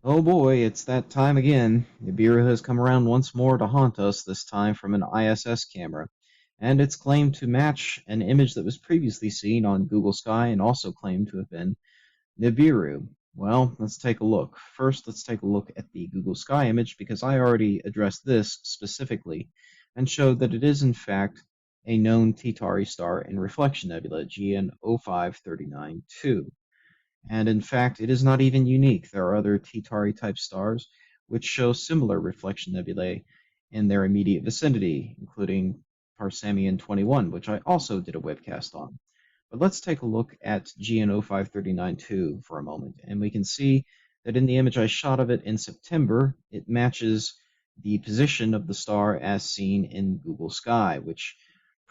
Oh boy, it's that time again. Nibiru has come around once more to haunt us, this time from an ISS camera, and it's claimed to match an image that was previously seen on Google Sky and also claimed to have been Nibiru. Well, let's take a look. First, let's take a look at the Google Sky image because I already addressed this specifically and showed that it is in fact a known T-Tauri star in reflection nebula GN 05392. And in fact, it is not even unique. There are other T-Tauri type stars which show similar reflection nebulae in their immediate vicinity, including Parsemian 21, which I also did a webcast on. But let's take a look at GN 05392 for a moment, and we can see that in the image I shot of it in September, it matches the position of the star as seen in Google Sky, which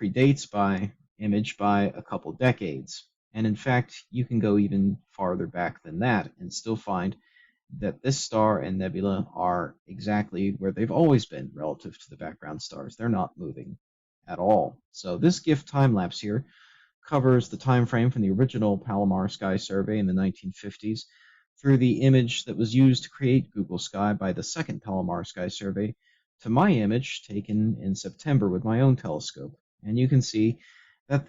predates by image by a couple decades. And in fact, you can go even farther back than that and still find that this star and nebula are exactly where they've always been relative to the background stars. They're not moving at all. So this GIF time lapse here covers the time frame from the original Palomar Sky Survey in the 1950s through the image that was used to create Google Sky by the second Palomar Sky Survey to my image taken in September with my own telescope. And you can see that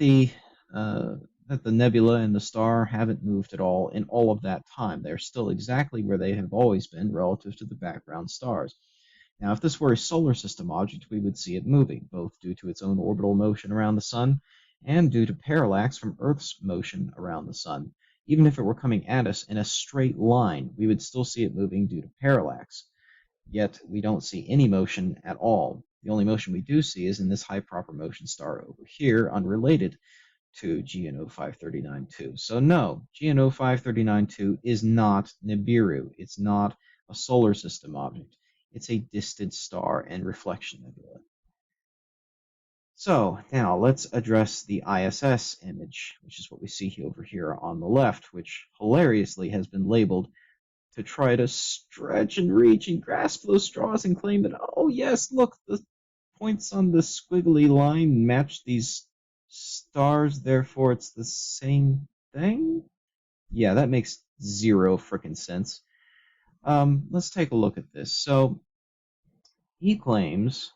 uh, the nebula and the star haven't moved at all in all of that time. They're still exactly where they have always been relative to the background stars. Now, if this were a solar system object, we would see it moving, both due to its own orbital motion around the sun and due to parallax from Earth's motion around the sun. Even if it were coming at us in a straight line, we would still see it moving due to parallax. Yet we don't see any motion at all. The only motion we do see is in this high proper motion star over here, unrelated to GNO 5392. So no, GNO 5392 is not Nibiru. It's not a solar system object. It's a distant star and reflection nebula. So now let's address the ISS image, which is what we see over here on the left, which hilariously has been labeled to try to stretch and reach and grasp those straws and claim that, oh yes, look, the points on the squiggly line match these stars, therefore it's the same thing? Yeah, that makes zero frickin' sense. Let's take a look at this. So he claims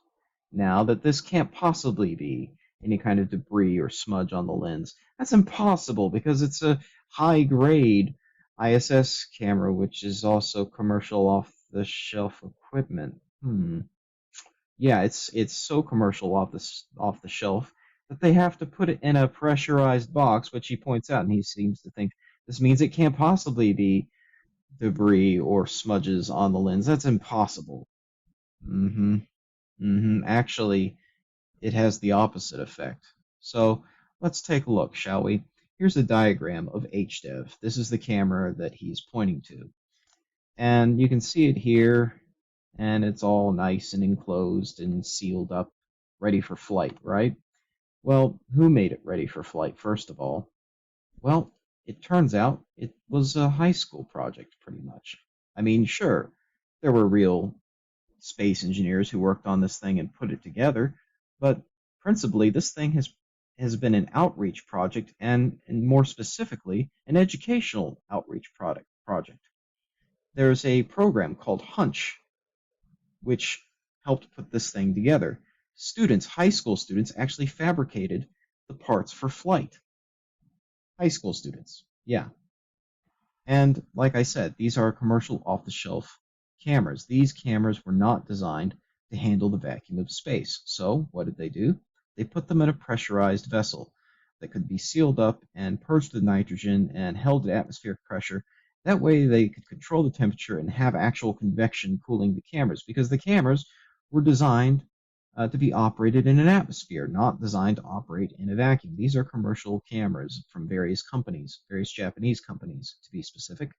now that this can't possibly be any kind of debris or smudge on the lens. That's impossible because it's a high grade ISS camera, which is also commercial off the shelf equipment. Yeah, it's so commercial off the shelf that they have to put it in a pressurized box, which he points out, and he seems to think this means it can't possibly be debris or smudges on the lens. That's impossible. Mm-hmm. Mm-hmm. Actually, it has the opposite effect. So let's take a look, shall we? Here's a diagram of HDEV. This is the camera that he's pointing to. And you can see it here, and it's all nice and enclosed and sealed up, ready for flight, right? Well, who made it ready for flight, first of all? Well, it turns out it was a high school project, pretty much. I mean, sure, there were real space engineers who worked on this thing and put it together, but principally this thing has been an outreach project and more specifically an educational outreach project. There's a program called Hunch which helped put this thing together. Students, high school students, actually fabricated the parts for flight. High school students, yeah. And like I said, these are commercial off-the-shelf cameras. These cameras were not designed to handle the vacuum of space. So what did they do? They put them in a pressurized vessel that could be sealed up and purged with nitrogen and held at atmospheric pressure. That way they could control the temperature and have actual convection cooling the cameras, because the cameras were designed to be operated in an atmosphere, not designed to operate in a vacuum. These are commercial cameras from various companies, various Japanese companies to be specific,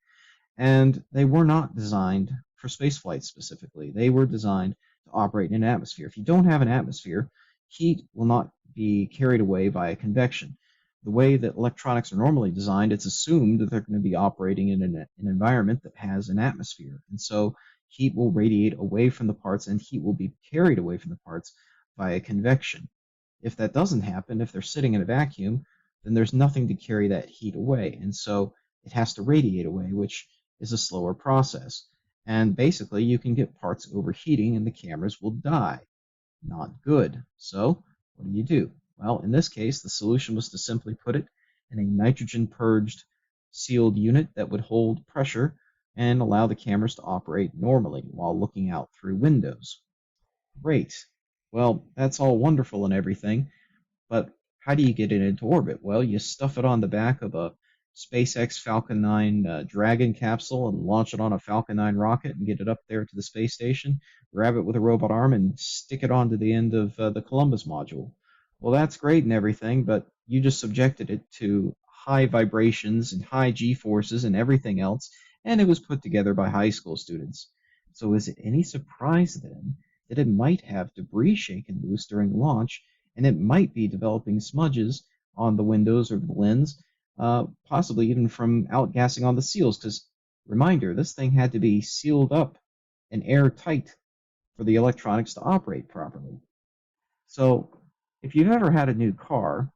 and they were not designed for spaceflight specifically. They were designed to operate in an atmosphere. If you don't have an atmosphere, heat will not be carried away via convection. The way that electronics are normally designed, it's assumed that they're going to be operating in an environment that has an atmosphere. And so heat will radiate away from the parts and heat will be carried away from the parts via convection. If that doesn't happen, if they're sitting in a vacuum, then there's nothing to carry that heat away. And so it has to radiate away, which is a slower process. And basically, you can get parts overheating and the cameras will die. Not good. So, what do? Well, in this case, the solution was to simply put it in a nitrogen-purged sealed unit that would hold pressure and allow the cameras to operate normally while looking out through windows. Great. Well, that's all wonderful and everything, but how do you get it into orbit? Well, you stuff it on the back of a SpaceX Falcon 9 Dragon capsule and launch it on a Falcon 9 rocket and get it up there to the space station, grab it with a robot arm, and stick it onto the end of the Columbus module. Well, that's great and everything, but you just subjected it to high vibrations and high G-forces and everything else, and it was put together by high school students. So is it any surprise then that it might have debris shaken loose during launch, and it might be developing smudges on the windows or the lens, possibly even from outgassing on the seals, because reminder, this thing had to be sealed up and airtight for the electronics to operate properly. So if you've ever had a new car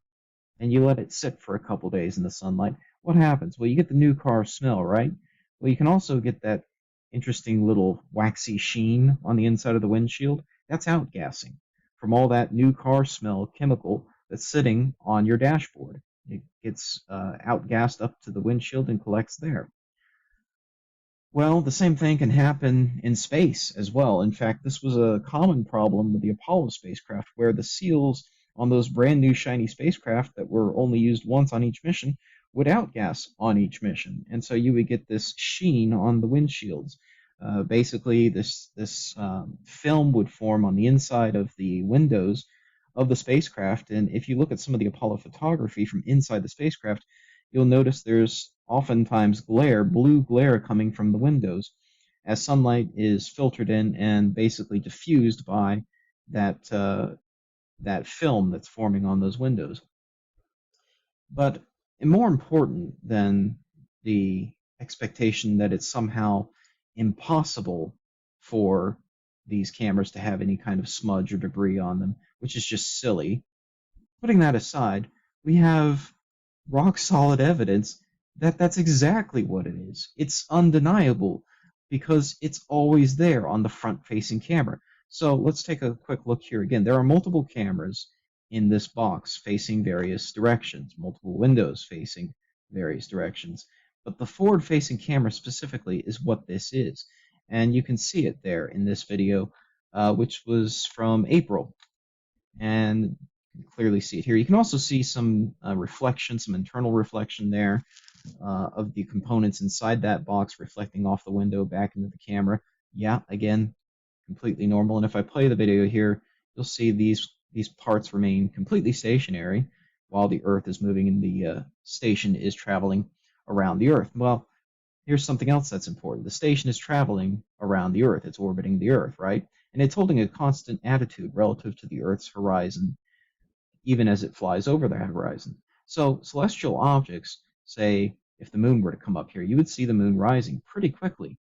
and you let it sit for a couple days in the sunlight, what happens? Well, you get the new car smell, right? Well, you can also get that interesting little waxy sheen on the inside of the windshield. That's outgassing from all that new car smell chemical that's sitting on your dashboard. It gets outgassed up to the windshield and collects there. Well, the same thing can happen in space as well. In fact, this was a common problem with the Apollo spacecraft, where the seals on those brand new shiny spacecraft that were only used once on each mission would outgas on each mission. And so you would get this sheen on the windshields. Basically, this film would form on the inside of the windows of the spacecraft. And if you look at some of the Apollo photography from inside the spacecraft, you'll notice there's oftentimes glare, blue glare coming from the windows as sunlight is filtered in and basically diffused by that film that's forming on those windows. But more important than the expectation that it's somehow impossible for these cameras to have any kind of smudge or debris on them, which is just silly. Putting that aside, we have rock solid evidence that that's exactly what it is. It's undeniable because it's always there on the front-facing camera. So let's take a quick look here again. There are multiple cameras in this box facing various directions, multiple windows facing various directions. But the forward-facing camera specifically is what this is. And you can see it there in this video, which was from April. And you can clearly see it here. You can also see some reflection, some internal reflection there of the components inside that box reflecting off the window back into the camera. Yeah, again, completely normal. And if I play the video here, you'll see these parts remain completely stationary while the Earth is moving and the station is traveling around the Earth. Well, here's something else that's important. The station is traveling around the Earth. It's orbiting the Earth, right? And it's holding a constant attitude relative to the Earth's horizon, even as it flies over the horizon. So celestial objects, say, if the moon were to come up here, you would see the moon rising pretty quickly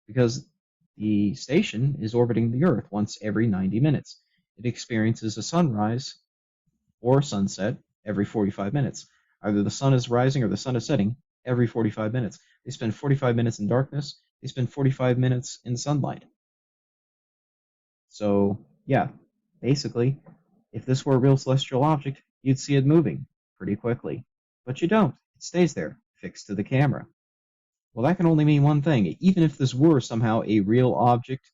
because the station is orbiting the Earth once every 90 minutes. It experiences a sunrise or sunset every 45 minutes. Either the sun is rising or the sun is setting every 45 minutes. They spend 45 minutes in darkness. They spend 45 minutes in sunlight. So, yeah, basically, if this were a real celestial object, you'd see it moving pretty quickly. But you don't. It stays there, fixed to the camera. Well, that can only mean one thing. Even if this were somehow a real object,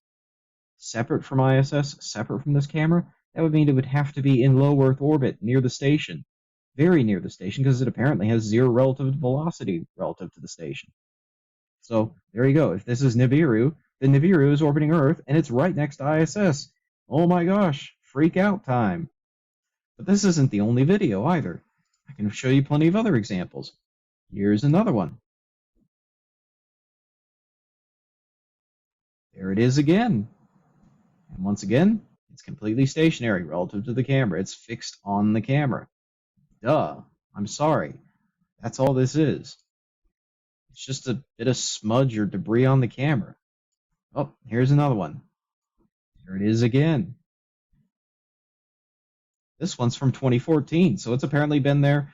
separate from ISS, separate from this camera, that would mean it would have to be in low Earth orbit, near the station. Very near the station, because it apparently has zero relative velocity relative to the station. So, there you go. If this is Nibiru, then Nibiru is orbiting Earth, and it's right next to ISS. Oh my gosh, freak out time. But this isn't the only video either. I can show you plenty of other examples. Here's another one. There it is again. And once again, it's completely stationary relative to the camera. It's fixed on the camera. Duh. I'm sorry. That's all this is. It's just a bit of smudge or debris on the camera. Oh, here's another one. There it is again. This one's from 2014, so it's apparently been there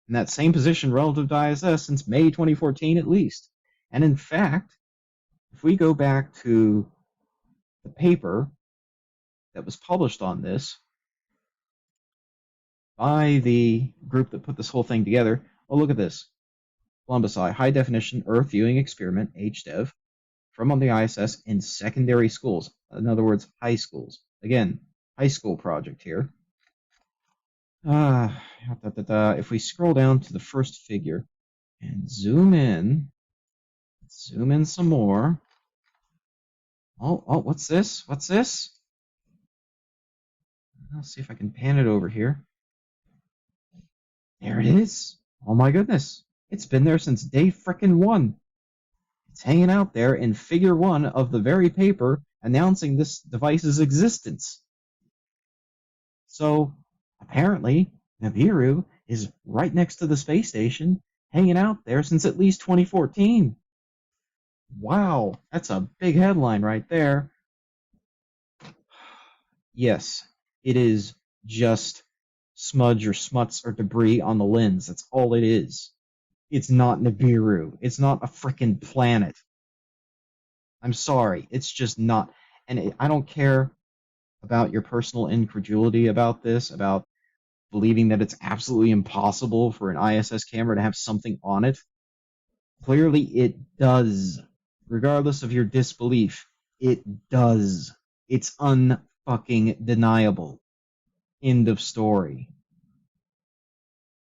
in that same position relative to ISS since May 2014 at least. And in fact, if we go back to the paper that was published on this by the group that put this whole thing together, oh, look at this. Columbus Eye, High Definition Earth Viewing Experiment, HDEV, from on the ISS in secondary schools. In other words, high schools. Again, high school project here. If we scroll down to the first figure and zoom in some more. Oh, what's this? What's this? Let's see if I can pan it over here. There it is. Oh my goodness. It's been there since day frickin' one. It's hanging out there in figure 1 of the very paper announcing this device's existence. So apparently, Nibiru is right next to the space station, hanging out there since at least 2014. Wow, that's a big headline right there. Yes, it is just smudge or smuts or debris on the lens. That's all it is. It's not Nibiru. It's not a frickin' planet. I'm sorry. It's just not. And I don't care about your personal incredulity about this, about believing that it's absolutely impossible for an ISS camera to have something on it. Clearly, it does. Regardless of your disbelief, it does. It's unfucking deniable. End of story.